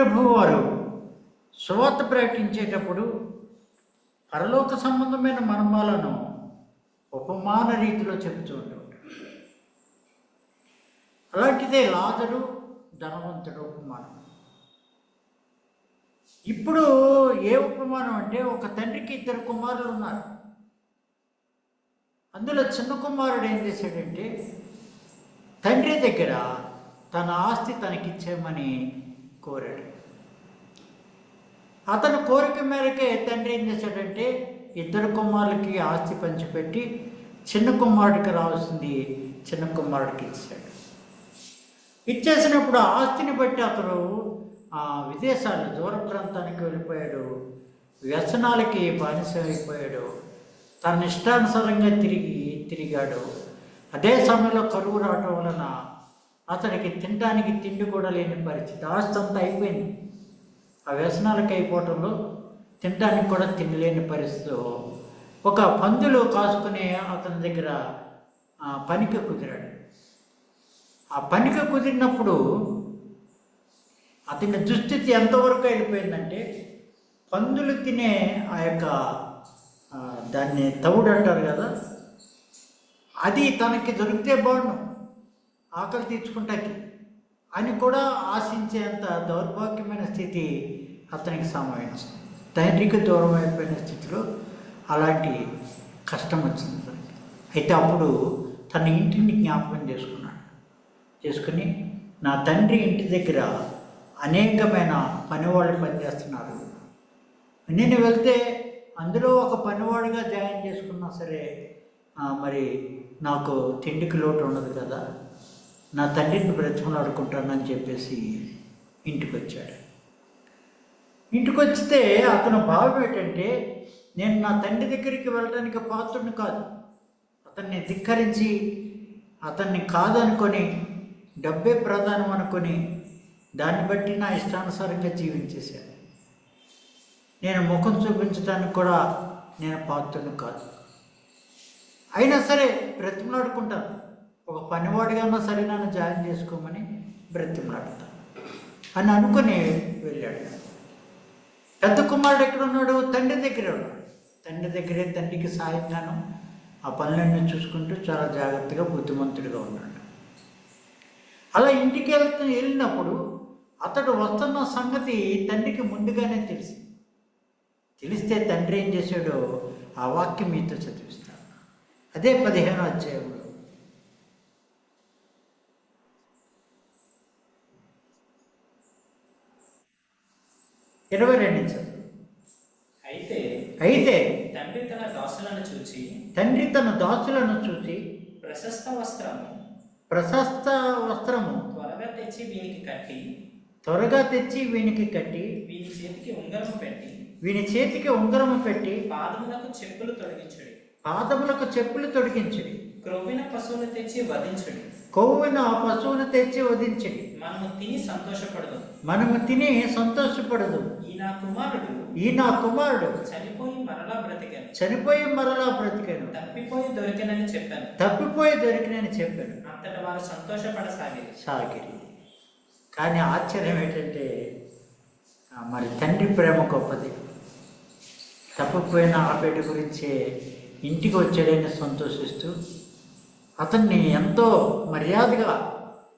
ప్రభువు వారు సువార్త ప్రకటించేటప్పుడు పరలోక సంబంధమైన మర్మాలను ఉపమాన రీతిలో చెబుతూ ఉంటాడు. అలాంటిదే లాజరు, ధనవంతుడు ఉపమానం. ఇప్పుడు ఏ ఉపమానం అంటే, ఒక తండ్రికి 2 కుమారులు ఉన్నారు. అందులో చిన్న కుమారుడు ఏం చేశాడంటే, తండ్రి దగ్గర తన ఆస్తి తనకిచ్చేయమని కోరాడు. అతను కోరిక మేరకే తండ్రి ఏం చేశాడంటే 2 కుమారులకి ఆస్తి పంచిపెట్టి చిన్న కుమారుడికి రావాల్సింది చిన్న కుమారుడికి ఇచ్చాడు. ఇచ్చేసినప్పుడు ఆస్తిని బట్టి అతను విదేశాలు, దూర ప్రాంతానికి వెళ్ళిపోయాడు. వ్యసనాలకి బానిస అయిపోయాడు. తన ఇష్టానుసారంగా తిరిగాడు. అదే సమయంలో కరువు రావటం వలన అతనికి తినడానికి తిండి కూడా లేని పరిస్థితి. ఆస్తి అంతా అయిపోయింది. ఆ వ్యసనాలకి అయిపోవటంలో తినడానికి కూడా తినలేని పరిస్థితి. ఒక పందులు కాసుకునే అతని దగ్గర పనికి కుదిరాడు. ఆ పనికి కుదిరినప్పుడు అతని దుస్థితి ఎంతవరకు వెళ్ళిపోయిందంటే, పందులు తినే ఆ యొక్క దాన్ని తవుడు అంటారు కదా, అది తనకి దొరికితే బాగుండు, ఆకలి తీర్చుకుంటాకి అని కూడా ఆశించేంత దౌర్భాగ్యమైన స్థితి అతనికి సంభవించింది. తండ్రికి దూరం అయిపోయిన స్థితిలో అలాంటి కష్టం వచ్చింది తనకి. అయితే అప్పుడు తన ఇంటిని జ్ఞాపకం చేసుకుని నా తండ్రి ఇంటి దగ్గర అనేకమైన పనివాళ్ళు పనిచేస్తున్నారు, నేను వెళ్తే అందులో ఒక పనివాడిగా జాయిన్ చేసుకున్నా సరే మరి నాకు తిండికి లోటు ఉండదు కదా, నా తండ్రిని బ్రతిమలాడుకుంటానని చెప్పేసి ఇంటికి వచ్చాడు. ఇంటికి వస్తే అతను భావం ఏంటంటే, నేను నా తండ్రి దగ్గరికి వెళ్ళడానికి పాత్రుని కాదు, అతన్ని ధిక్కరించి అతన్ని కాదనుకొని డబ్బే ప్రధానం అనుకొని దాన్ని బట్టి నా ఇష్టానుసారంగా జీవించేశాను. నేను ముఖం చూపించడానికి కూడా నేను పాత్రుని కాదు. అయినా సరే బ్రతిమలాడుకుంటాను, ఒక పనివాడిగా ఉన్నా సరే నన్ను జాయిన్ చేసుకోమని బ్రతిమలాడుతాను అని అనుకుని వెళ్ళాడు. పెద్ద కుమారుడు ఎక్కడ ఉన్నాడు? తండ్రి దగ్గర ఉన్నాడు. తండ్రికి సాయంగాను ఆ పనులన్నీ చూసుకుంటూ చాలా జాగ్రత్తగా బుద్ధిమంతుడిగా ఉన్నాడు. అలా ఇంటికి వెళ్ళినప్పుడు అతడు వస్తున్న సంగతి తండ్రికి ముందుగానే తెలిస్తే తండ్రి ఏం చేశాడో ఆ వాక్యం మీతో చదివిస్తాడు. అదే 15వ అధ్యాయంలో అయితే తండ్రి తన దాసులను చూసి ప్రశస్త వస్త్రము త్వరగా తెచ్చి వీనికి కట్టి వీని చేతికి ఉంగరము పెట్టి పాదములకు చెప్పులు తొడిగించుడి. కొవ్విన పశువును తెచ్చి వధించడి. మనము తిని సంతోషపడదు. ఈ నా కుమారుడు చనిపోయి మరలా బ్రతికాను, తప్పిపోయి దొరికినని చెప్పాను. అంతట వారు సంతోషపడసాగిరి. కానీ ఆశ్చర్యం ఏంటంటే, మరి తండ్రి ప్రేమ గొప్పది. తప్పిపోయిన ఆ బిడ్డ గురించే ఇంటికి వచ్చాడని సంతోషిస్తూ అతన్ని ఎంతో మర్యాదగా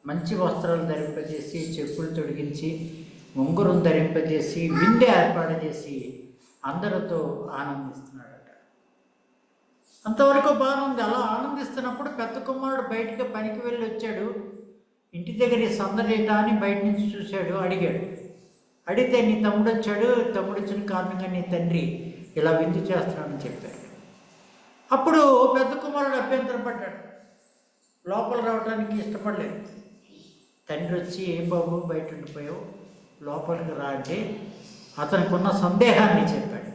మంచి వస్త్రాలు ధరింపజేసి, చెప్పులు తొడిగించి, ఉంగరం ధరింపజేసి, విందు ఏర్పాటు చేసి అందరితో ఆనందిస్తున్నాడట. అంతవరకు బాగుంది. అలా ఆనందిస్తున్నప్పుడు పెద్ద కుమారుడు బయటకు పనికి వెళ్ళి వచ్చాడు. ఇంటి దగ్గర సందడేటా అని బయట నుంచి చూశాడు. అడిగితే నీ తమ్ముడు వచ్చాడు, తమ్ముడు వచ్చిన కారణంగా నీ తండ్రి ఇలా విందు చేస్తున్నాడని చెప్పాడు. అప్పుడు పెద్ద కుమారుడు అభ్యంతరపడ్డాడు, లోపల రావడానికి ఇష్టపడలేదు. తండ్రి వచ్చి, ఏం బాబు బయట ఉండిపోయావు, లోపలికి రా అంటే అతనికి ఉన్న సందేహాన్ని చెప్పాడు.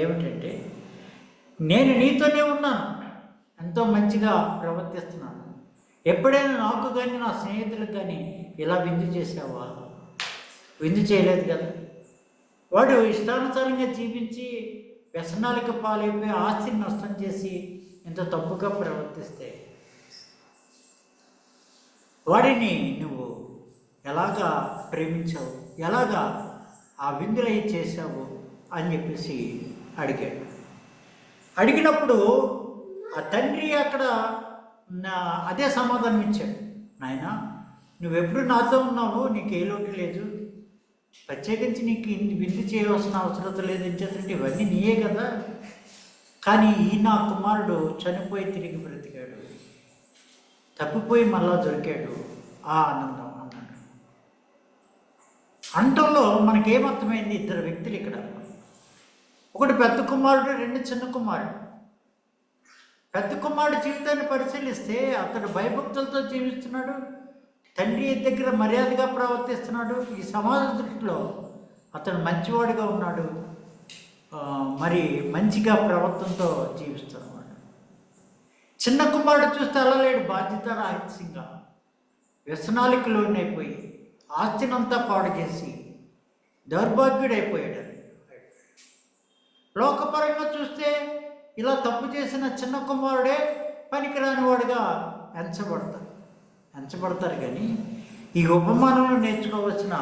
ఏమిటంటే, నేను నీతోనే ఉన్నాను, ఎంతో మంచిగా ప్రవర్తిస్తున్నాను, ఎప్పుడైనా నాకు కానీ నా స్నేహితులకు కానీ ఇలా విందు చేసావా? విందు చేయలేదు కదా. వాడు ఇష్టానుసారంగా జీవించి వ్యసనాలకు పాలైపోయి ఆస్తిని నష్టం చేసి ఇంత తప్పుగా ప్రవర్తిస్తే వాడిని నువ్వు ఎలాగా ప్రేమించావు? ఎలాగా ఆ విందులు అయి చేశావు అని చెప్పేసి అడిగాడు. అడిగినప్పుడు ఆ తండ్రి అక్కడ అదే సమాధానం ఇచ్చాడు. నాయన, నువ్వెప్పుడు నాతో ఉన్నావు, నీకు ఏ లోటు లేదు, ప్రత్యేకించి నీకు విందు చేయవలసిన అవసరం లేదు. ఎందుకంటే ఇవన్నీ నీయే కదా. కానీ ఈ నా కుమారుడు చనిపోయి తిరిగి బ్రతికాడు, తప్పిపోయి మళ్ళా దొరికాడు, ఆ ఆనందం అన్నాడు. అంటంలో మనకేమర్థమైంది? ఇద్దరు వ్యక్తులు ఇక్కడ, ఒకటి పెద్ద కుమారుడు, రెండు చిన్న కుమారుడు. పెద్ద కుమారుడు జీవితాన్ని పరిశీలిస్తే అతడు భయభక్తులతో జీవిస్తున్నాడు, తండ్రి దగ్గర మర్యాదగా ప్రవర్తిస్తున్నాడు, ఈ సమాజ దృష్టిలో అతడు మంచివాడిగా ఉన్నాడు, మరి మంచిగా ప్రవర్తనతో జీవిస్తున్నాడు. చిన్న కుమారుడు చూస్తే అలా లేడు, బాధ్యత రాహిత్యంగా వ్యసనాలకు లోనైపోయి ఆస్తినంతా పాడు చేసి దౌర్భాగ్యుడైపోయాడు. లోకపరంగా చూస్తే ఇలా తప్పు చేసిన చిన్న కుమారుడే పనికిరాని వాడుగా ఎంచబడతారు. కానీ ఈ ఉపమానంలో నేర్చుకోవాల్సిన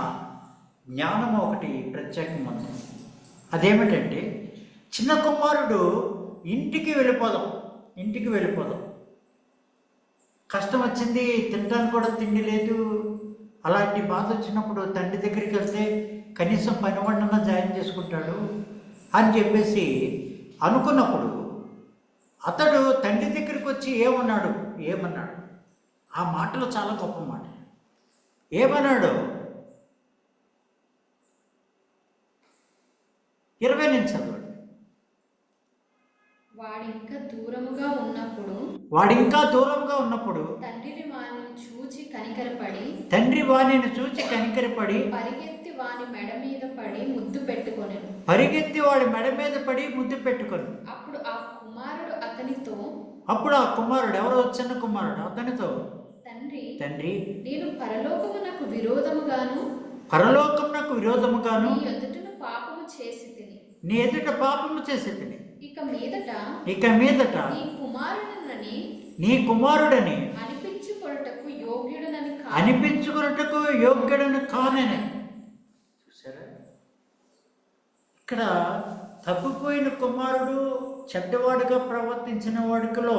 జ్ఞానం ఒకటి ప్రత్యేకంగా ఉంది. అదేమిటంటే, చిన్న కుమారుడు ఇంటికి వెళ్ళిపోదాం, కష్టం వచ్చింది, తినడానికి కూడా తిండి లేదు, అలాంటి బాధ వచ్చినప్పుడు తండ్రి దగ్గరికి వెళ్తే కనీసం పనివాడినన్నా జాయిన్ చేసుకుంటాడు అని చెప్పేసి అనుకున్నప్పుడు అతడు తండ్రి దగ్గరికి వచ్చి ఏమన్నాడు? ఆ మాటలు చాలా గొప్ప మాట. ఏమన్నాడు? 20 నుంచి చదవండి. వాడు ఇంకా దూరముగా ఉన్నప్పుడు తండ్రి వానిని చూచి కనికరపడి పరిగెత్తి వాడి మెడ మీద పడి ముద్దు పెట్టుకొని అప్పుడు ఆ కుమారుడు ఎవరో చిన్న కుమారుడు అతనితో, తండ్రి, నేను పరలోకమునకు విరోధముగాను నీ ఎదుట పాపము చేసి తిని ఇక మీదట నీ కుమారుడని అనిపించుకొనుటకు యోగ్యుడని కానని. చూసారా, ఇక్కడ తప్పిపోయిన కుమారుడు చెడ్డవాడిగా ప్రవర్తించిన వాడికిలో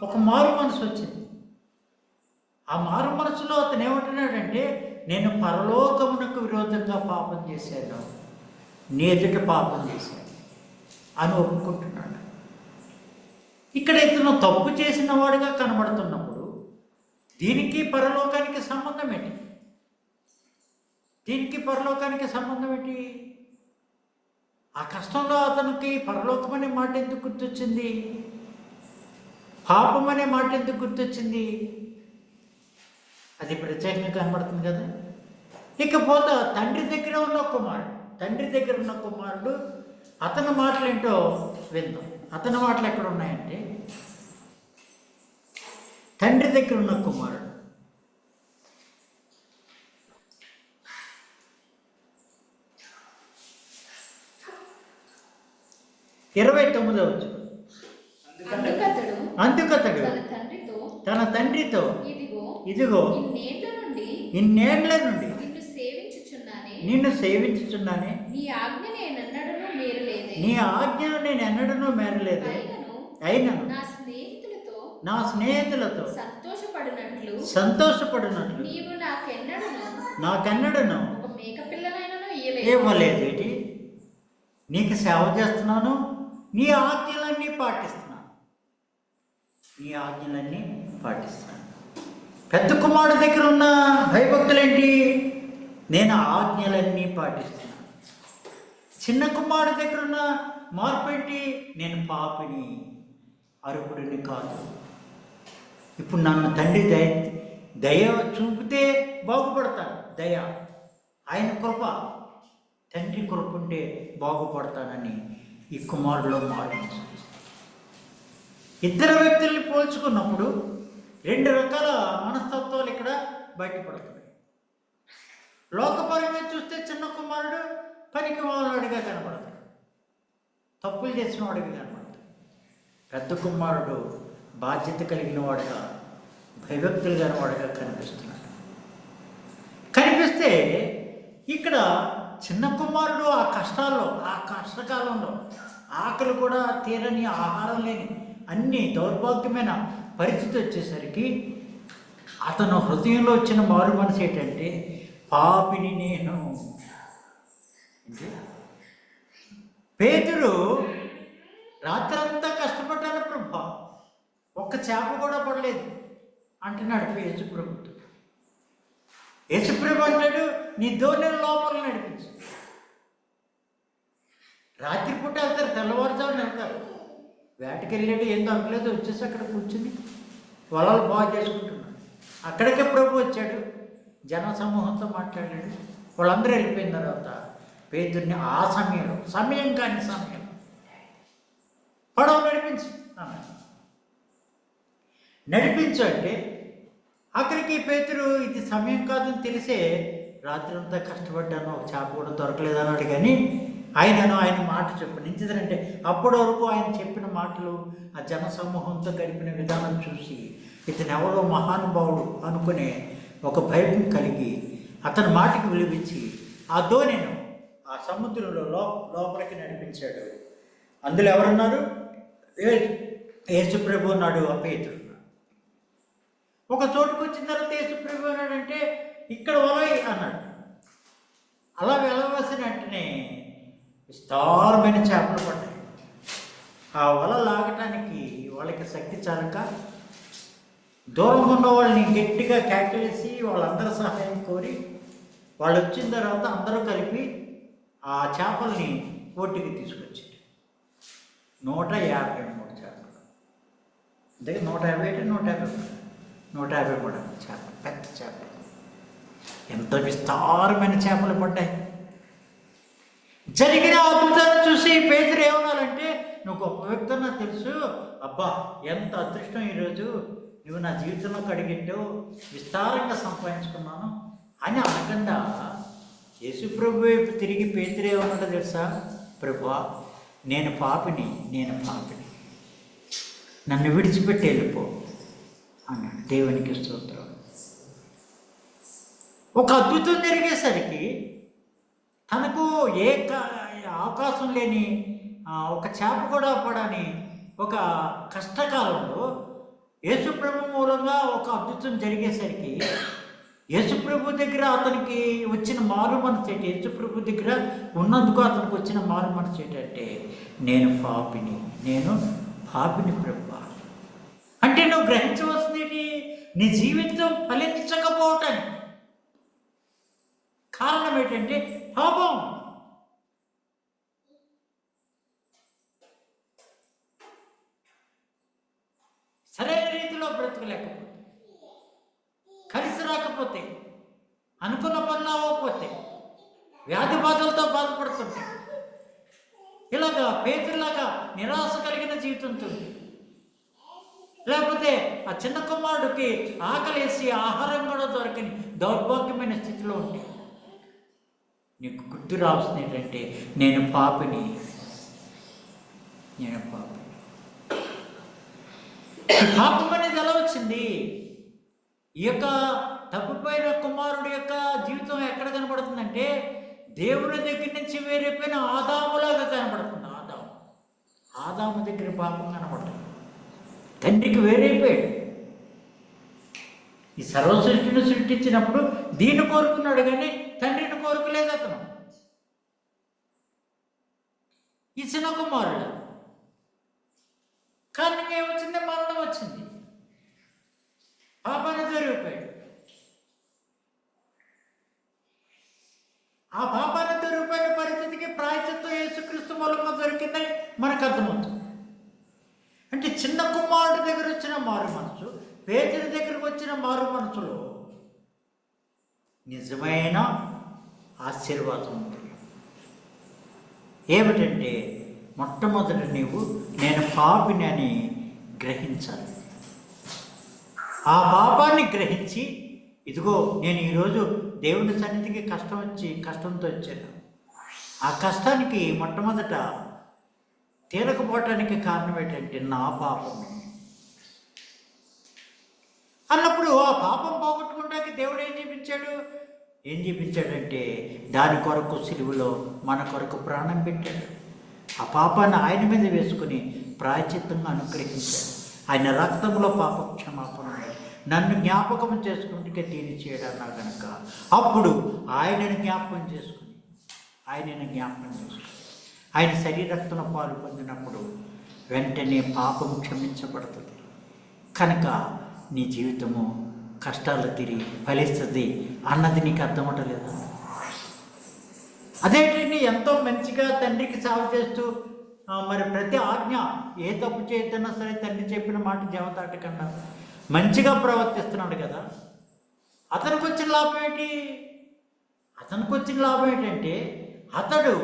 ఒక మారు మనసు వచ్చింది. ఆ మారు మనసులో అతను ఏమంటున్నాడంటే, నేను పరలోకమునకు విరోధంగా పాపం చేశాను, నీ ఎదుట పాపం చేశాను అని ఒప్పుకుంటున్నాడు. ఇక్కడ ఇతను తప్పు చేసిన వాడిగా కనబడుతున్నప్పుడు దీనికి పరలోకానికి సంబంధం ఏంటి? ఆ కష్టంలో అతనికి పరలోకం అనే మాట ఎందుకు గుర్తొచ్చింది? పాపం అనే మాట ఎందుకు గుర్తొచ్చింది? అది ప్రత్యేకంగా కనబడుతుంది కదా. ఇకపోతే తండ్రి దగ్గర ఉన్న కుమారుడు అతని మాటలు ఏంటో విందాం. అతని మాటలు ఎక్కడ ఉన్నాయంటే, తండ్రి దగ్గర ఉన్న కుమారుడు 29వ వచనం. అందుకతడు తన తండ్రితో, ఇదిగో ఇన్నేళ్ల నుండి నిన్ను సేవించుచున్నానే, నీ ఆజ్ఞను నేను ఎన్నడూ మేరలేదు, అయినను నా స్నేహితులతో సంతోషపడినట్లు నాకెన్నడను ఇవ్వలేదు. నీకు సేవ చేస్తున్నాను, నీ ఆజ్ఞలన్నీ పాటిస్తున్నాను. పెద్ద కుమారుడు దగ్గర ఉన్న భయభక్తులేంటి? నేను ఆజ్ఞలన్నీ పాటిస్తున్నాను. చిన్న కుమారుడు దగ్గర ఉన్న మార్పు ఏంటి? నేను పాపిని, అర్హుడిని కాదు. ఇప్పుడు నన్ను తండ్రి దయ చూపితే బాగుపడతాను. దయ, ఆయన కృప, తండ్రి కృప ఉంటే బాగుపడతానని ఈ కుమారుడిలో మార్పు. ఇద్దరు వ్యక్తుల్ని పోల్చుకున్నప్పుడు 2 రకాల మనస్తత్వాలు ఇక్కడ బయటపడుతున్నాయి. లోకపరంగా చూస్తే చిన్న కుమారుడు పనికి మాలినవాడిగా కనపడతాడు, తప్పులు చేసిన వాడిగా కనపడతాడు. పెద్ద కుమారుడు బాధ్యత కలిగిన వాడుగా, భయభక్తులు కాని వాడుగా కనిపిస్తున్నాడు. కనిపిస్తే ఇక్కడ చిన్న కుమారుడు ఆ కష్టాల్లో, ఆ కష్టకాలంలో ఆకలి కూడా తీరని, ఆహారం లేని, అన్ని దౌర్భాగ్యమైన పరిస్థితి వచ్చేసరికి అతను హృదయంలో వచ్చిన మారు మనసు ఏంటంటే, పాపిని నేను. పేతురు రాత్రంతా కష్టపడ్డాను ప్రభా, ఒక్క చేప కూడా పడలేదు అంటున్నాడు యేసుప్రభుతో. యేసుప్రభు అంటాడు, నీ ధోరణి లోపల నడిపించు. రాత్రిపూట వెళ్తారు, తెల్లవారుజామున వెళ్తారు. వేటకి వెళ్ళాడు, ఏం దొరకలేదు, వచ్చేసి అక్కడ కూర్చుని వలలు బాగు చేసుకుంటున్నాడు. అక్కడికే ప్రభు వచ్చాడు, జన సమూహంతో మాట్లాడాడు. వాళ్ళందరూ వెళ్ళిపోయిన తర్వాత పేతుర్ని ఆ సమయం కాని సమయం పడవ నడిపించు అన్నాడు. నడిపించు అంటే అక్కడికి పేతురు ఇది సమయం కాదని తెలిసే రాత్రి అంతా కష్టపడ్డాను, ఒక చేప కూడా దొరకలేదు అన్నాడు. కానీ ఆయన మాట చెప్పనించదంటే అప్పటి వరకు ఆయన చెప్పిన మాటలు, ఆ జన సమూహంతో గడిపిన విధానం చూసి ఇతను ఎవరో మహానుభావుడు అనుకునే ఒక భయం కలిగి అతని మాటకి విలువించి ఆ ధోనిను ఆ సముద్రంలో లోపలికి నడిపించాడు. అందులో ఎవరున్నారు? యేసుప్రభు ఉన్నాడు, ఆ పేతురు. ఒక చోటుకు వచ్చిన తర్వాత యేసుప్రభు అన్నాడంటే, ఇక్కడ వలై అన్నాడు. అలా వెళ్ళవలసిన వెంటనే విస్తారమైన చేపలు పడ్డాయి. ఆ వల లాగటానికి వాళ్ళకి శక్తి చాలక దూరంగా ఉన్న వాళ్ళని గట్టిగా కేకలేసి వాళ్ళందరూ సహాయం కోరి వాళ్ళు వచ్చిన తర్వాత అందరూ కలిపి ఆ చేపల్ని ఒడ్డుకి తీసుకొచ్చారు. 153 చేపలు. అంటే 150 అంటే 150 కూడా చేపలు, పెద్ద చేపలు. ఎంత విస్తారమైన చేపలు పడ్డాయి. జరిగిన అద్భుతాన్ని చూసి పేతురు ఏమన్నారంటే, నువ్వు గొప్ప వ్యక్తి నాకు తెలుసు, అబ్బా ఎంత అదృష్టం ఈరోజు, నువ్వు నా జీవితంలో కడిగెట్టావు, విస్తారంగా సంపాదించుకున్నాను అని అనకుండా యేసుప్రభు వైపు తిరిగి పేతురు ఏమన్నాడో తెలుసా? ప్రభువా, నేను పాపిని, నన్ను విడిచిపెట్టి వెళ్ళిపో అన్నాడు. దేవునికి స్తోత్రం. ఒక అద్భుతం జరిగేసరికి తనకు అవకాశం లేని ఒక చేప కూడా పడని ఒక కష్టకాలంలో యేసుప్రభు మూలంగా ఒక అద్భుతం జరిగేసరికి యేసుప్రభు దగ్గర అతనికి వచ్చిన మారు మనసు ఏంటి? యేసుప్రభు దగ్గర ఉన్నందుకు అతనికి వచ్చిన మారు మనసు ఏంటంటే, నేను పాపిని ప్రభు. అంటే నువ్వు గ్రహించవలసింది నీ జీవితం ఫలించకపోవటానికి కారణం ఏంటంటే పాపం. సరైన రీతిలో బ్రతకలేకపోతే, కలిసి రాకపోతే, అనుకున్న పనులు అవ్వకపోతే, వ్యాధి బాధలతో బాధపడుతుంటే, ఇలాగా పేతురులాగా నిరాశ కలిగిన జీవితంతో, లేకపోతే ఆ చిన్న కుమారుడికి ఆకలేసి ఆహారం కూడా దొరకని దౌర్భాగ్యమైన స్థితిలో ఉంటే నీకు గుర్తు రావాల్సింది ఏంటంటే, నేను పాపిని. ఈ పాపం అనేది ఎలా వచ్చింది? ఈ యొక్క తప్పిపోయిన కుమారుడి యొక్క జీవితం ఎక్కడ కనబడుతుందంటే, దేవుని దగ్గర నుంచి వేరైపోయిన ఆదాములాగా కనబడుతుంది. ఆదాము దగ్గర పాపం కనబడుతుంది. తండ్రికి వేరైపోయాడు. ఈ సర్వ సృష్టిని సృష్టించినప్పుడు దీన్ని కోరుకున్నాడు, కానీ తండ్రిని కోరుకోలేదు అతను. ఈ చిన్న కుమారుడు కారణంగా ఏమొచ్చింది? మరణం వచ్చింది. పాపాన్ని దొరికిపోయాడు. ఆ పాపాన్ని దొరికిపోయిన పరిస్థితికి ప్రాయశ్చిత్తం యేసుక్రీస్తు మూలంగా దొరికిందని మనకు అర్థమవుతుంది. అంటే చిన్న కుమారుడి దగ్గర వచ్చిన మారు మనసు, పేతురు దగ్గరకు వచ్చిన మారు మనసులో నిజమైన ఆశీర్వాదం ఉంది. ఏమిటంటే, మొట్టమొదటి నేను పాపిని అని గ్రహించాలి. ఆ పాపాన్ని గ్రహించి, ఇదిగో నేను ఈరోజు దేవుని సన్నిధికి కష్టంతో వచ్చాను. ఆ కష్టానికి మొట్టమొదట తీరకపోవటానికి కారణం ఏంటంటే నా పాపమే అన్నప్పుడు, ఆ పాపం పోగొట్టుకోవడానికి దేవుడు ఏం చూపించాడు? ఏం చూపించాడంటే దాని కొరకు సిలువలో మన కొరకు ప్రాణం పెట్టాడు. ఆ పాపాన్ని ఆయన మీద వేసుకుని ప్రాయశ్చిత్తంగా అనుగ్రహించాడు. ఆయన రక్తంలో పాప క్షమాపణ ఉంది. నన్ను జ్ఞాపకం చేసుకుంటే దీన్ని చేయడన్నా కనుక అప్పుడు ఆయనను జ్ఞాపకం చేసుకుని ఆయన శరీరక్తంలో పాలు పొందినప్పుడు వెంటనే పాపం క్షమించబడుతుంది. కనుక నీ జీవితము కష్టాలు తిరిగి ఫలిస్తుంది అన్నది నీకు అర్థమవటలేదా? అదేంటండి ఎంతో మంచిగా తండ్రికి సేవ చేస్తూ మరి ప్రతి ఆజ్ఞ ఏ తప్పు చేయొద్దన్నా సరే తండ్రి చెప్పిన మాట జవదాటకన్నా మంచిగా ప్రవర్తిస్తున్నాడు కదా. అతనికి వచ్చిన లాభం ఏంటంటే అతడు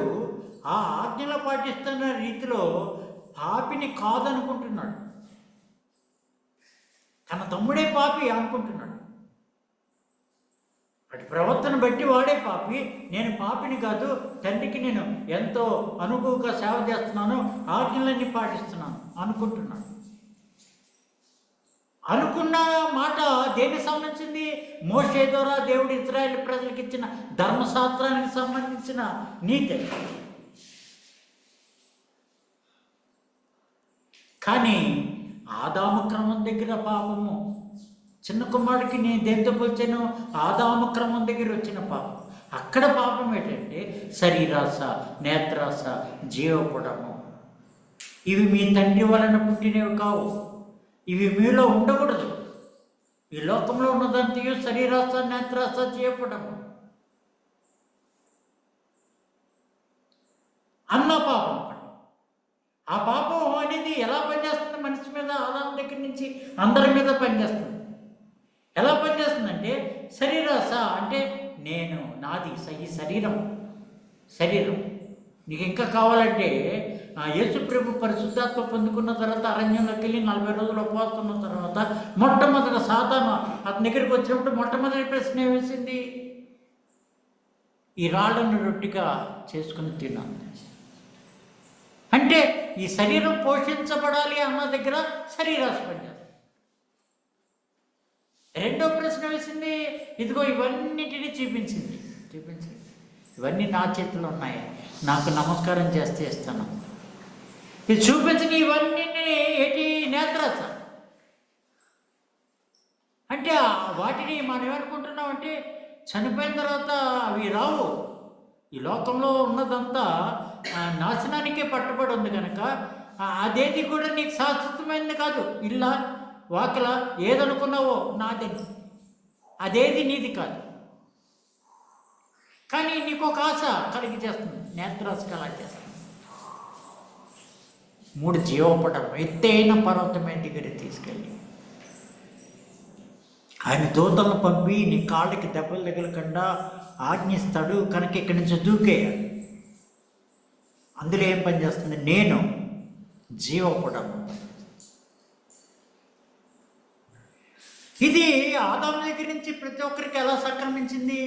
ఆ ఆజ్ఞలు పాటిస్తున్న రీతిలో పాపిని కాదనుకుంటున్నాడు. తన తమ్ముడే పాపి అనుకుంటున్నాడు. వాడి ప్రవర్తన బట్టి వాడే పాపి, నేను పాపిని కాదు, తండ్రికి నేను ఎంతో అనుభవంగా సేవ చేస్తున్నాను, ఆజ్ఞలన్నీ పాటిస్తున్నాను అనుకుంటున్నాను. అనుకున్న మాట దేనికి సంబంధించింది? మోషే ద్వారా దేవుడు ఇశ్రాయేలు ప్రజలకు ఇచ్చిన ధర్మశాస్త్రానికి సంబంధించిన నీతి. కానీ ఆదాము క్రమం దగ్గర పాపము, చిన్న కుమారుడికి నేను దేంతో పోల్చాను? ఆదాము క్రమం దగ్గర వచ్చిన పాపం. అక్కడ పాపం ఏంటంటే శరీరాశ, నేత్రాశ, జీవపుడము. ఇవి మీ తండ్రి వలన పుట్టినవి కావు, ఇవి మీలో ఉండకూడదు. ఈ లోకంలో ఉన్నదంతయు శరీరాశ, నేత్రాశ, జీవపుడము అన్న పాపం. ఆ పాపం అనేది ఎలా పనిచేస్తుంది మనిషి మీద? ఆదాము దగ్గర నుంచి అందరి మీద పనిచేస్తుంది. ఎలా పనిచేస్తుందంటే శరీరాశ అంటే నేను, నాది, ఈ శరీరం నీకు ఇంకా కావాలంటే యేసు ప్రభు పరిశుద్ధాత్మ పొందుకున్న తర్వాత అరణ్యంలోకి వెళ్ళి 40 రోజులు ఉపవాసం ఉన్న తర్వాత మొట్టమొదటి సాతాను అతని దగ్గరికి వచ్చినప్పుడు మొట్టమొదటి ప్రశ్న వేసింది, ఈ రాళ్ళను రొట్టిగా చేసుకుని తిన్నాను. అంటే ఈ శరీరం పోషించబడాలి అన్న దగ్గర శరీరాశ పనిచేస్తుంది. రెండో ప్రశ్న వేసింది, ఇదిగో ఇవన్నిటినీ చూపించింది, ఇవన్నీ నా చేతిలో ఉన్నాయి, నాకు నమస్కారం చేస్తే ఇస్తాను. ఇది చూపించిన ఇవన్నీ ఏంటి? నేత్రాశ. అంటే వాటిని మనం ఏమనుకుంటున్నాం అంటే చనిపోయిన తర్వాత అవి రావు, ఈ లోకంలో ఉన్నదంతా నాశనానికే పట్టుబడి ఉంది కనుక అదేది కూడా నీకు శాశ్వతమైనది కాదు. ఇల్లా వాకిల ఏదనుకున్నావో నాదని, అదేది నీది కాదు. కానీ నీకు ఒక ఆశ కలిగి చేస్తుంది, నేత్రాశ కలా చేస్తుంది. 3 జీవపటం ఎత్తైన పర్వతమైన దగ్గర తీసుకెళ్ళి ఆయన దూతలను పంపి నీ కాళ్ళకి దెబ్బలు తగలకుండా ఆజ్ఞిస్తాడు కనుక ఇక్కడి నుంచి దూకేయాలి. అందులో ఏం పనిచేస్తుంది? నేను జీవపడము. ఇది ఆదాము దగ్గర నుంచి ప్రతి ఒక్కరికి ఎలా సంక్రమించింది?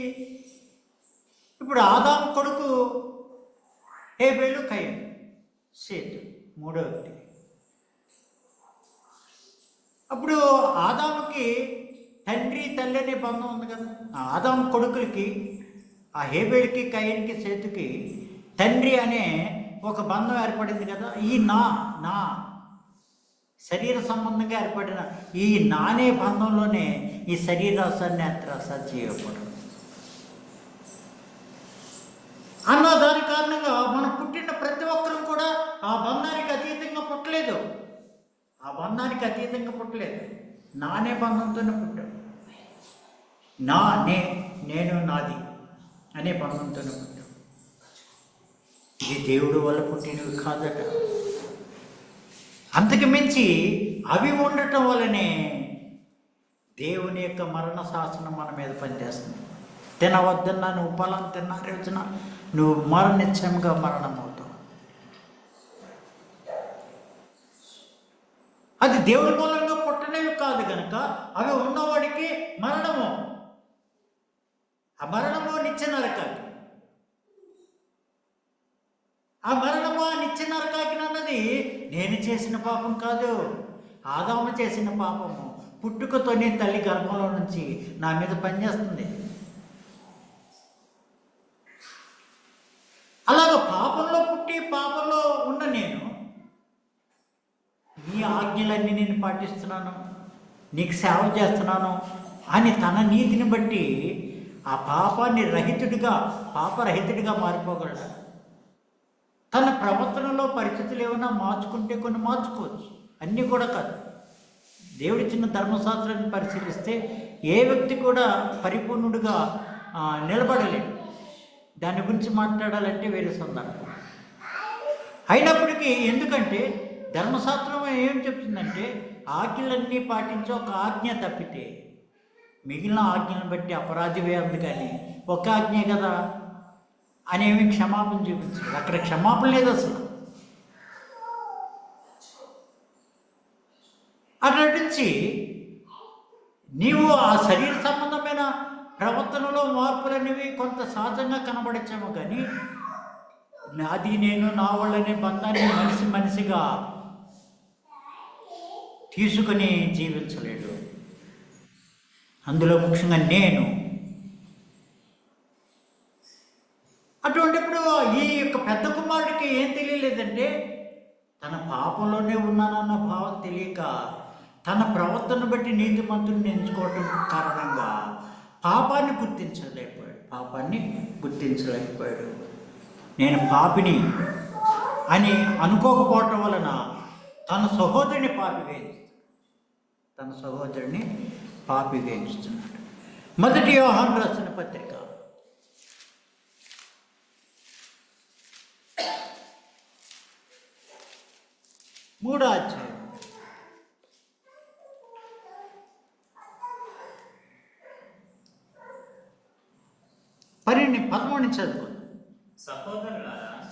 ఇప్పుడు ఆదాము కొడుకు హేబేలు, కయీను, సేతు, మూడో వ్యక్తి. అప్పుడు ఆదాముకి తండ్రి తల్లి అనే బంధం ఉంది కదా. ఆదాము కొడుకులకి, ఆ హేబేలుకి, కయీనుకి, సేతుకి తండ్రి అనే ఒక బంధం ఏర్పడింది కదా. ఈ నా శరీర సంబంధంగా ఏర్పడిన ఈ నానే బంధంలోనే ఈ శరీరాశ, నేత్రాశ, జీవపడం అన్న దాని కారణంగా మనం పుట్టిన ప్రతి ఒక్కరూ కూడా ఆ బంధానికి అతీతంగా పుట్టలేదు. నానే బంధంతోనే పుట్టాడు. నేను నాది అనే బంధంతోనే పుట్టాడు. ఇది దేవుడు వల్ల పుట్టినవి కాదట. అంతకు మించి అవి ఉండటం వల్లనే దేవుని యొక్క మరణ శాసనం మన మీద పనిచేస్తుంది. తినవద్దన్నా నువ్వు ఫలం తిన్నా రోజున నువ్వు నిశ్చయంగా మరణం అవుతావు. అది దేవుడి మూలంగా పుట్టనేవి కాదు కనుక అవి ఉన్నవాడికి మరణము. ఆ మరణము నిత్య నరకాకి. ఆ మరణము ఆ నిత్య నరకాకి అన్నది నేను చేసిన పాపం కాదు, ఆదాము చేసిన పాపము. పుట్టుకతోనే తల్లి గర్భంలో నుంచి నా మీద పనిచేస్తుంది. ఉండి పాపంలో ఉన్న నేను నీ ఆజ్ఞలన్నీ నేను పాటిస్తున్నాను, నీకు సేవ చేస్తున్నాను అని తన నీతిని బట్టి ఆ పాపాన్ని పాపరహితుడిగా మారిపోగలడు. తన ప్రవర్తనలో పరిస్థితులు ఏమైనా మార్చుకుంటే కొన్ని మార్చుకోవచ్చు, అన్నీ కూడా కాదు. దేవుడిచ్చిన ధర్మశాస్త్రాన్ని పరిశీలిస్తే ఏ వ్యక్తి కూడా పరిపూర్ణుడిగా నిలబడలేడు. దాని గురించి మాట్లాడాలంటే వేరే సందర్భం. అయినప్పటికీ ఎందుకంటే ధర్మశాస్త్రం ఏం చెప్తుందంటే ఆజ్ఞలన్నీ పాటించి ఒక ఆజ్ఞ తప్పితే మిగిలిన ఆజ్ఞలను బట్టి అపరాధివే ఉంది, కానీ ఒక ఆజ్ఞే కదా అనేవి క్షమాపణ చూపించారు. అక్కడ క్షమాపణ లేదు అసలు. అటు నుంచి నీవు ఆ శరీర సంబంధమైన ప్రవర్తనలో మార్పులనేవి కొంత సహజంగా కనబడచ్చాము, కానీ నాది నేను నా వాళ్ళనే బంధాన్ని మనిషిగా తీసుకుని జీవించలేడు. అందులో ముఖ్యంగా నేను. అటువంటిప్పుడు ఈ యొక్క పెద్ద కుమారుడికి ఏం తెలియలేదంటే తన పాపంలోనే ఉన్నానన్న భావం తెలియక తన ప్రవర్తన బట్టి నీతిమంతుడిని ఎంచుకోవటం కారణంగా పాపాన్ని గుర్తించలేకపోయాడు. నేను పాపిని అని అనుకోకపోవటం వలన తన సహోదరుని పాపిగా ఎంచుతున్నాడు. మొదటి యోహాను రాసిన పత్రిక 3వ అధ్యాయం 13 నుంచి చదువుకోండి.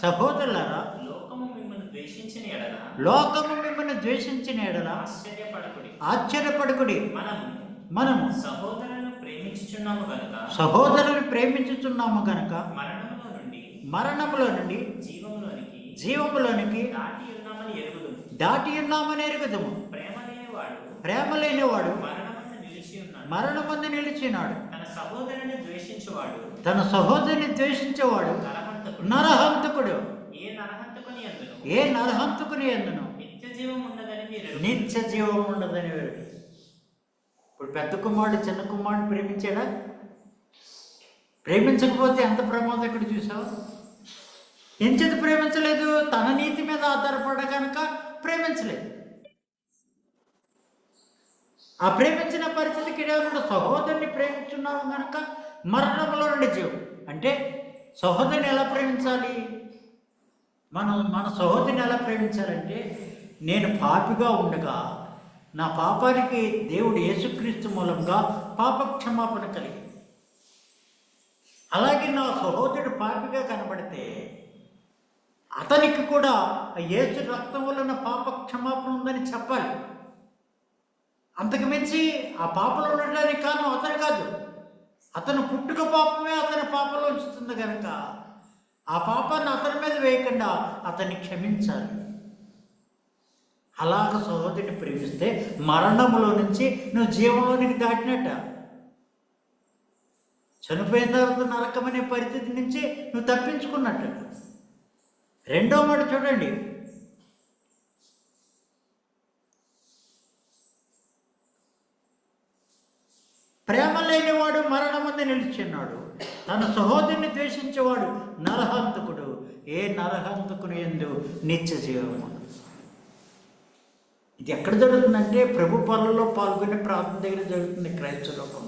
సహోదరులారా లోకము మిమ్మల్ని ద్వేషించిన ఎడల ఆశ్చర్యపడకుడి. మనము సహోదరులను ప్రేమించుచున్నాము గనుక మరణములో నుండి జీవములోనికి దాటి ఉన్నామని ఎరుగుదము. ప్రేమ లేనివాడు మరణమందు నిలిచినాడు. తన సహోదరుని ద్వేషించేవాడు నరహంతకుడు. ఏ నరహంతకుని ఎందును నిత్య జీవం ఉండదని వేరు. ఇప్పుడు పెద్ద కుమారుడు చిన్న కుమారుడు ప్రేమించాడా? ప్రేమించకపోతే ఎంత ప్రమాదం ఇక్కడ చూసావు. ఎంచేది ప్రేమించలేదు? తన నీతి మీద ఆధారపడ కనుక ప్రేమించలేదు. ఆ ప్రేమించిన పరిస్థితికి కూడా సహోదరుని ప్రేమించున్నాము కనుక మరణంలో నుండి జీవం. అంటే సహోదరుని ఎలా ప్రేమించాలి? మన సహోదరుని ఎలా ప్రేమించాలంటే నేను పాపిగా ఉండగా నా పాపానికి దేవుడు యేసుక్రీస్తు మూలంగా పాపక్షమాపణ కలిగి, అలాగే నా సహోదరుడు పాపిగా కనబడితే అతనికి కూడా యేసు రక్తం వలన పాపక్షమాపణ ఉందని చెప్పాలి. అంతకు మించి ఆ పాపంలో ఉండడానికి కారణం అతను కాదు, అతను పుట్టుక పాపమే అతని పాపంలో ఉంచుతుంది కనుక ఆ పాపాన్ని అతని మీద వేయకుండా అతన్ని క్షమించాలి. అలాగ సహోదరుని ప్రేమిస్తే మరణములో నుంచి నువ్వు జీవంలోనికి దాటినట్ట. చనిపోయిన తర్వాత నరకమనే పరిస్థితి నుంచి నువ్వు తప్పించుకున్నట్టు. రెండో మాట చూడండి, ప్రేమ లేనివాడు మరణమందు నిలిచిన్నాడు. తన సహోదరుని ద్వేషించేవాడు నరహంతకుడు. ఏ నరహంతకుడు యందు నిత్య జీవము. ఇది ఎక్కడ జరుగుతుందంటే ప్రభు పనులలో పాల్గొనే ప్రార్థన దగ్గర జరుగుతుంది క్రైస్తవ లోకం.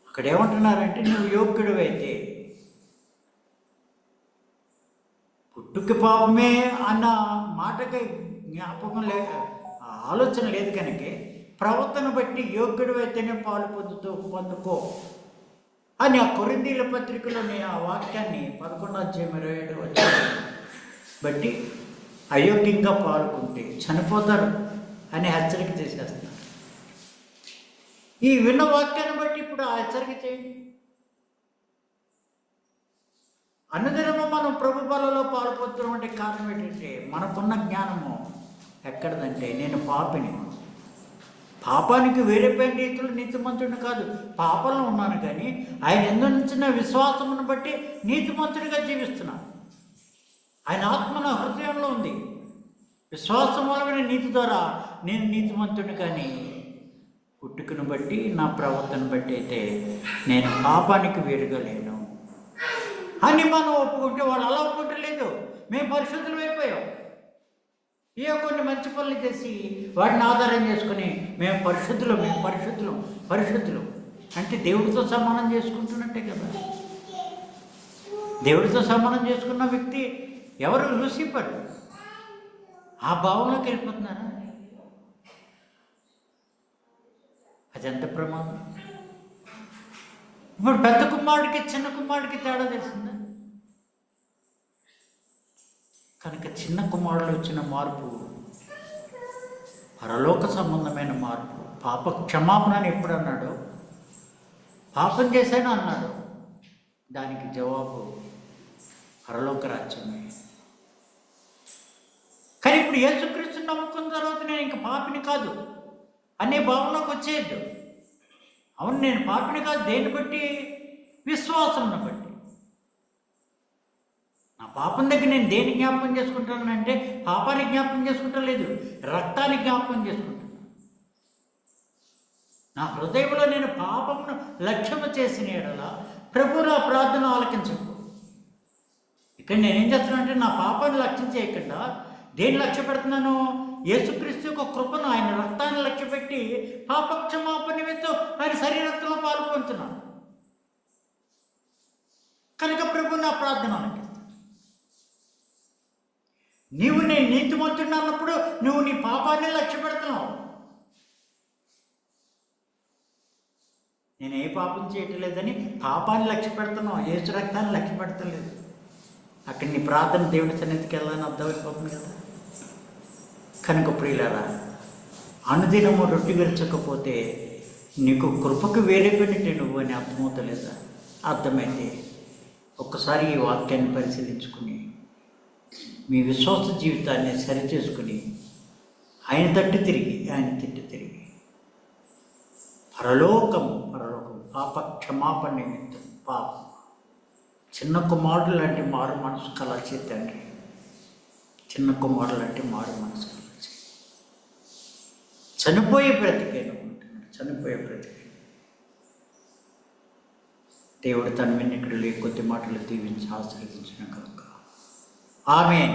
అక్కడ ఏమంటున్నారంటే నువ్వు యోగ్యుడు అయితే, పుట్టుక పాపమే అన్న మాటకి జ్ఞాపకం ఆలోచన లేదు కనుక ప్రవర్తన బట్టి యోగ్యుడు అయితేనే పాలు పొందుకో అని ఆ కొరింథీయుల పత్రికలోని ఆ వాక్యాన్ని 11:27 బట్టి అయోగ్యంగా పాల్గొంటే చనిపోతారు అని హెచ్చరిక చేసేస్తున్నారు. ఈ విన్న వాక్యాన్ని బట్టి ఇప్పుడు ఆ హెచ్చరిక చేయండి. అనుదినము మనం ప్రభు బలలో పాల్పొందడం అంటే కారణం ఏంటంటే మనకున్న జ్ఞానము ఎక్కడదంటే నేను పాపిని, పాపానికి వేరేపోయిన రీతిలో నీతిమంతుడిని కాదు, పాపంలో ఉన్నాను, కానీ ఆయన ఎందుంచిన విశ్వాసమును బట్టి నీతిమంతుడిగా జీవిస్తున్నాను. ఆయన ఆత్మ నా హృదయంలో ఉంది. విశ్వాసం మూలమైన నీతి ద్వారా నేను నీతిమంతుడిని, కానీ పుట్టుకను బట్టి నా ప్రవర్తన బట్టి అయితే నేను పాపానికి వేరుగా లేను అని మనం ఒప్పుకుంటే, వాళ్ళు అలా ఒప్పుకుంటలేదు. మేము పరిశుద్ధులు అయిపోయాం. ఏ కొన్ని మంచి పనులు చేసి వాటిని ఆధారం చేసుకుని మేము పరిశుద్ధులు అంటే దేవుడితో సమానం చేసుకుంటున్నట్టే కదా. దేవుడితో సమానం చేసుకున్న వ్యక్తి ఎవరు? లూసిఫర్. ఆ భావంలోకి వెళ్ళిపోతున్నారా? అది ఎంత ప్రమాదం. ఇప్పుడు పెద్ద కుమారుడికి చిన్న కుమారుడికి తేడా తెలిసిందా? కనుక చిన్న కుమారుడు వచ్చిన మార్పు పరలోక సంబంధమైన మార్పు. పాప క్షమాపణ అని ఎప్పుడు అన్నాడు? పాపం చేశాను అన్నాడు. దానికి జవాబు పరలోక రాజ్యమే. కానీ ఇప్పుడు యేసుక్రీస్తుని నమ్ముకున్న తర్వాత నేను ఇంక పాపిని కాదు అనే భావనలోకి వచ్చేయద్దు. అవును, నేను పాపిని కాదు. దేన్ని బట్టి? విశ్వాసంను బట్టి. నా పాపం దగ్గర నేను దేని జ్ఞాపకం చేసుకుంటానంటే పాపాన్ని జ్ఞాపకం చేసుకుంటా లేదు, రక్తాన్ని జ్ఞాపకం చేసుకుంటాను. నా హృదయంలో నేను పాపమును లక్ష్యము చేసిన ఎడల ప్రభు నా ప్రార్థన ఆలకించకు. ఇక్కడ నేనేం చేస్తున్నానంటే నా పాపాన్ని లక్ష్యం చేయకుండా దేన్ని లక్ష్య పెడుతున్నాను? యేసుక్రీస్తు యొక్క కృపను, ఆయన రక్తాన్ని లక్ష్య పెట్టి పాపక్షమాపణ నిమిత్తం ఆయన శరీరక్తంలో పాల్గొంటున్నాను. కనుక ప్రభు నా ప్రార్థన ఆలకిస్తాను. నీవు నేను నీతిమంతుడు అన్నప్పుడు నువ్వు నీ పాపాన్ని లక్ష్య పెడుతున్నావు. నేను ఏ పాపం చేయటం లేదని పాపాన్ని లక్ష్య పెడుతున్నావు, యేసు రక్తాన్ని లక్ష్య పెడతలేదు. అక్కడ నీ ప్రార్థన దేవుడి సన్నిధికి వెళ్ళాలని అర్థమైపోతుంది కదా. కనుక ప్రియులారా, అనుదినము రొట్టె విరచకపోతే నీకు కృపకు వేరే పనిటే నువ్వు అని అర్థమవుతలేదా? అర్థమైతే ఒక్కసారి ఈ వాక్యాన్ని పరిశీలించుకుని మీ విశ్వాస జీవితాన్ని సరిచేసుకుని ఆయన తిట్టి తిరిగి పరలోకం పాప క్షమాపణ నిమిత్తం పాపం చిన్న కుమారుడు లాంటి మారు మనసు కలచి తండ్రి, చిన్న కుమారుడు లాంటి మారు మనసు కలచి చనిపోయే బ్రతికేను. దేవుడు తన వినికిడులు కొద్ది మాటలు దీవించి ఆశీర్వదించిన కనుక ఆమేన్.